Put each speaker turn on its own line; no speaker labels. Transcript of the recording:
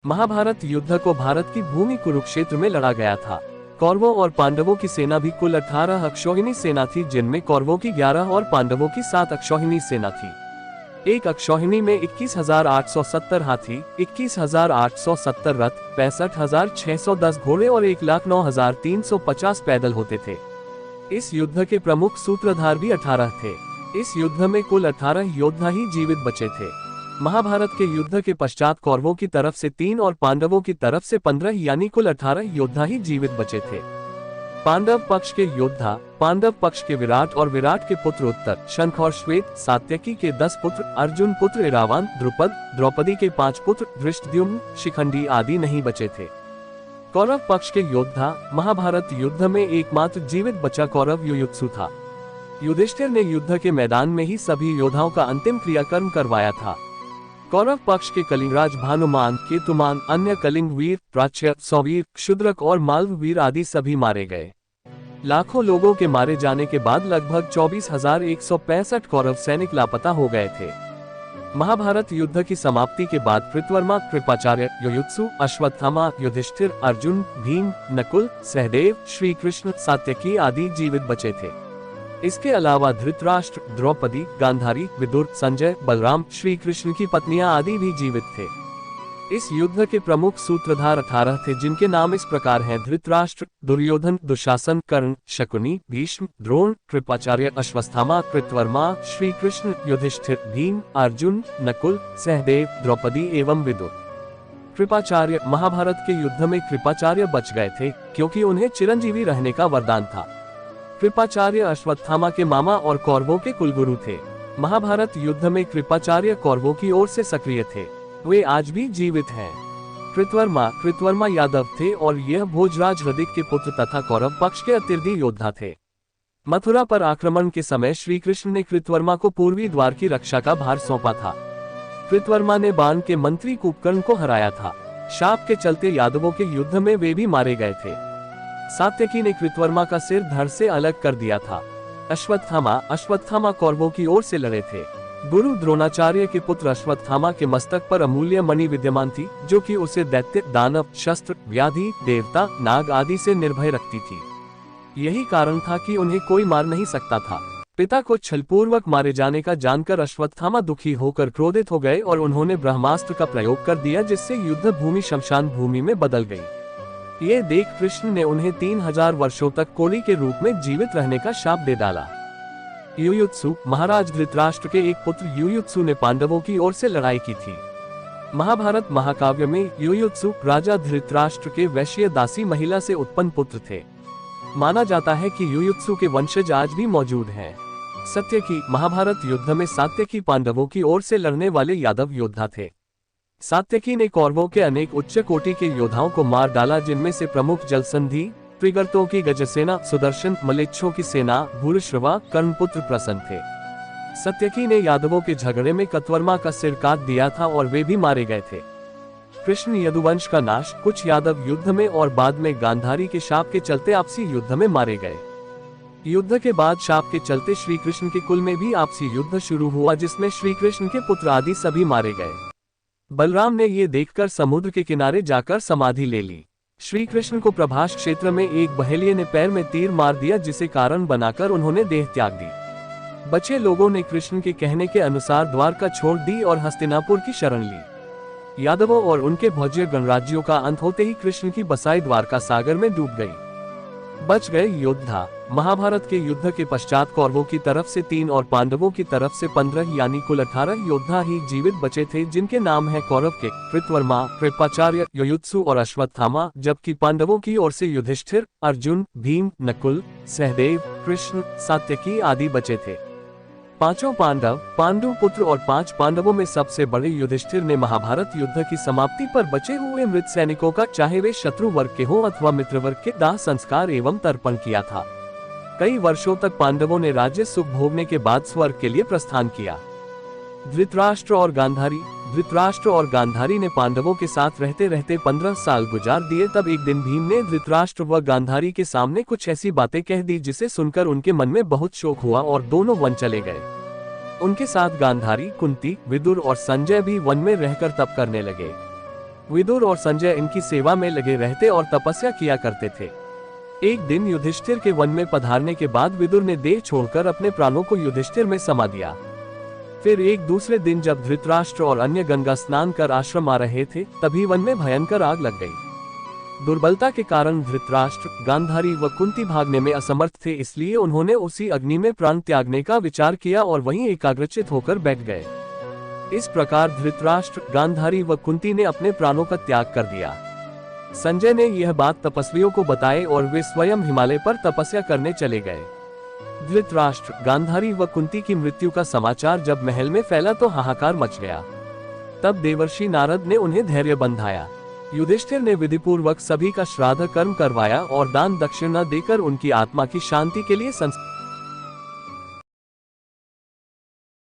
महाभारत युद्ध को भारत की भूमि कुरुक्षेत्र में लड़ा गया था। कौरवों और पांडवों की सेना भी कुल 18 अक्षौहिणी सेना थी, जिनमें कौरवों की 11 और पांडवों की 7 अक्षौहिणी सेना थी। एक अक्षौहिणी में 21,870 हाथी, 21,870 रथ, 65,610 घोड़े और 1,09,350 पैदल होते थे। इस युद्ध के प्रमुख सूत्रधार भी 18 थे। इस युद्ध में कुल 18 योद्धा ही जीवित बचे थे। महाभारत के युद्ध के पश्चात कौरवों की तरफ से 3 और पांडवों की तरफ से 15 यानी कुल 18 योद्धा ही जीवित बचे थे। पांडव पक्ष के योद्धा, पांडव पक्ष के विराट और विराट के पुत्र उत्तर, शंख और श्वेत, सात्यकी के 10 पुत्र, अर्जुन पुत्र इरावान, द्रुपद, द्रौपदी के 5 पुत्र, धृष्टद्युम्न, शिखंडी आदि नहीं बचे थे। कौरव पक्ष के योद्धा, महाभारत युद्ध में एकमात्र जीवित बचा कौरव युयुत्सु था। युधिष्ठिर ने युद्ध के मैदान में ही सभी योद्धाओं का अंतिम क्रियाकर्म करवाया था। कौरव पक्ष के कलिंगराज भानुमान, केतुमान, अन्य कलिंग वीर, प्राच्य, सौवीर, क्षुद्रक और मालव वीर आदि सभी मारे गए। लाखों लोगों के मारे जाने के बाद लगभग 24,165 कौरव सैनिक लापता हो गए थे। महाभारत युद्ध की समाप्ति के बाद कृतवर्मा, कृपाचार्य, युयुत्सु, अश्वत्थामा, युधिष्ठिर, अर्जुन, भीम, नकुल, सहदेव, श्री कृष्ण, सात्यकी आदि जीवित बचे थे। इसके अलावा धृतराष्ट्र, द्रौपदी, गांधारी, विदुर, संजय, बलराम, श्री कृष्ण की पत्नियां आदि भी जीवित थे। इस युद्ध के प्रमुख सूत्रधार 18 थे, जिनके नाम इस प्रकार हैं: धृतराष्ट्र, दुर्योधन, दुशासन, कर्ण, शकुनी, भीष्म, द्रोण, कृपाचार्य, अश्वत्थामा, कृतवर्मा, श्री कृष्ण, युधिष्ठिर, भीम, अर्जुन, नकुल, सहदेव, द्रौपदी एवं विदुर। कृपाचार्य, महाभारत के युद्ध में कृपाचार्य बच गए थे क्योंकि उन्हें चिरंजीवी रहने का वरदान था। कृपाचार्य अश्वत्थामा के मामा और कौरवों के कुलगुरु थे। महाभारत युद्ध में कृपाचार्य कौरवों की ओर से सक्रिय थे। वे आज भी जीवित हैं। कृतवर्मा यादव थे और यह भोजराज हृदिक के पुत्र तथा कौरव पक्ष के अतिरथी योद्धा थे। मथुरा पर आक्रमण के समय श्री कृष्ण ने कृतवर्मा को पूर्वी द्वार की रक्षा का भार सौंपा था। कृतवर्मा ने बाण के मंत्री कुंभकर्ण को हराया था। शाप के चलते यादवों के युद्ध में वे भी मारे गए थे। सात्यकी ने कृतवर्मा का सिर धड़ से अलग कर दिया था। अश्वत्थामा कौरवों की ओर से लड़े थे। गुरु द्रोणाचार्य के पुत्र अश्वत्थामा के मस्तक पर अमूल्य मणि विद्यमान थी, जो कि उसे दैत्य, दानव, शस्त्र, व्याधि, देवता, नाग आदि से निर्भय रखती थी। यही कारण था कि उन्हें कोई मार नहीं सकता था। पिता को छलपूर्वक मारे जाने का जानकर अश्वत्थामा दुखी होकर क्रोधित हो गए और उन्होंने ब्रह्मास्त्र का प्रयोग कर दिया, जिससे युद्ध भूमि शमशान भूमि में बदल गई। ये देख कृष्ण ने उन्हें 3000 वर्षों तक कोढ़ी के रूप में जीवित रहने का शाप दे डाला। युयुत्सु, महाराज धृतराष्ट्र के एक पुत्र युयुत्सु ने पांडवों की ओर से लड़ाई की थी। महाभारत महाकाव्य में युयुत्सु राजा धृतराष्ट्र के वैश्य दासी महिला से उत्पन्न पुत्र थे। माना जाता है कि युयुत्सु के वंशज आज भी मौजूद हैं। सात्यकी, महाभारत युद्ध में सात्यकी पांडवों की ओर से लड़ने वाले यादव योद्धा थे। सात्यकी ने कौरवों के अनेक उच्च कोटि के योद्धाओं को मार डाला, जिनमें से प्रमुख जलसंधि, त्रिगर्तों की गजसेना, सुदर्शन, मलेच्छों की सेना, भूरिश्रवा, कर्णपुत्र प्रसन्न थे। सात्यकी ने यादवों के झगड़े में कृतवर्मा का सिर काट दिया था और वे भी मारे गए थे। कृष्ण यदुवंश का नाश, कुछ यादव युद्ध में और बाद में गांधारी के शाप के चलते आपसी युद्ध में मारे गए। युद्ध के बाद शाप के चलते श्री कृष्ण के कुल में भी आपसी युद्ध शुरू हुआ, जिसमें श्री कृष्ण के पुत्र आदि सभी मारे गए। बलराम ने ये देखकर समुद्र के किनारे जाकर समाधि ले ली। श्री कृष्ण को प्रभास क्षेत्र में एक बहेलिये ने पैर में तीर मार दिया, जिसे कारण बनाकर उन्होंने देह त्याग दी। बचे लोगों ने कृष्ण के कहने के अनुसार द्वारका छोड़ दी और हस्तिनापुर की शरण ली। यादवों और उनके भोज्य गणराज्यों का अंत होते ही कृष्ण की बसाई द्वारका सागर में डूब गई। बच गए योद्धा। महाभारत के युद्ध के पश्चात कौरवों की तरफ से 3 और पांडवों की तरफ से 15 यानी कुल 18 योद्धा ही जीवित बचे थे, जिनके नाम हैं कौरव के कृतवर्मा, कृपाचार्य, युयुत्सु और अश्वत्थामा, जबकि पांडवों की ओर से युधिष्ठिर, अर्जुन, भीम, नकुल, सहदेव, कृष्ण, सात्यकी आदि बचे थे। पांचों पांडु पुत्र और 5 पांडवों में सबसे बड़े युधिष्ठिर ने महाभारत युद्ध की समाप्ति पर बचे हुए मृत सैनिकों का, चाहे वे शत्रु वर्ग के हों अथवा मित्र वर्ग के, दाह संस्कार एवं तर्पण किया था। कई वर्षों तक पांडवों ने राज्य सुख भोगने के बाद स्वर्ग के लिए प्रस्थान किया। धृतराष्ट्र और गांधारी ने पांडवों के साथ रहते रहते 15 साल गुजार दिए। तब एक दिन भीम ने धृतराष्ट्र व गांधारी के सामने कुछ ऐसी बातें कह दी, जिसे सुनकर उनके मन में बहुत शोक हुआ और दोनों वन चले गए। उनके साथ गांधारी, कुंती, विदुर और संजय भी वन में रहकर तप करने लगे। विदुर और संजय इनकी सेवा में लगे रहते और तपस्या किया करते थे। एक दिन युधिष्ठिर के वन में पधारने के बाद विदुर ने देह छोड़कर अपने प्राणों को युधिष्ठिर में समा दिया। फिर एक दूसरे दिन जब धृतराष्ट्र और अन्य गंगा स्नान कर आश्रम आ रहे थे, तभी वन में भयंकर आग लग गई। दुर्बलता के कारण धृतराष्ट्र, गांधारी व कुंती भागने में असमर्थ थे, इसलिए उन्होंने उसी अग्नि में प्राण त्यागने का विचार किया और वहीं एकाग्रचित होकर बैठ गए। इस प्रकार धृतराष्ट्र, गांधारी व कुंती ने अपने प्राणों का त्याग कर दिया। संजय ने यह बात तपस्वियों को बताई और वे स्वयं हिमालय पर तपस्या करने चले गए। धृतराष्ट्र, गांधारी व कुंती की मृत्यु का समाचार जब महल में फैला तो हाहाकार मच गया। तब देवर्षि नारद ने उन्हें धैर्य बंधाया। युधिष्ठिर ने विधिपूर्वक सभी का श्राद्ध कर्म करवाया और दान दक्षिणा देकर उनकी आत्मा की शांति के लिए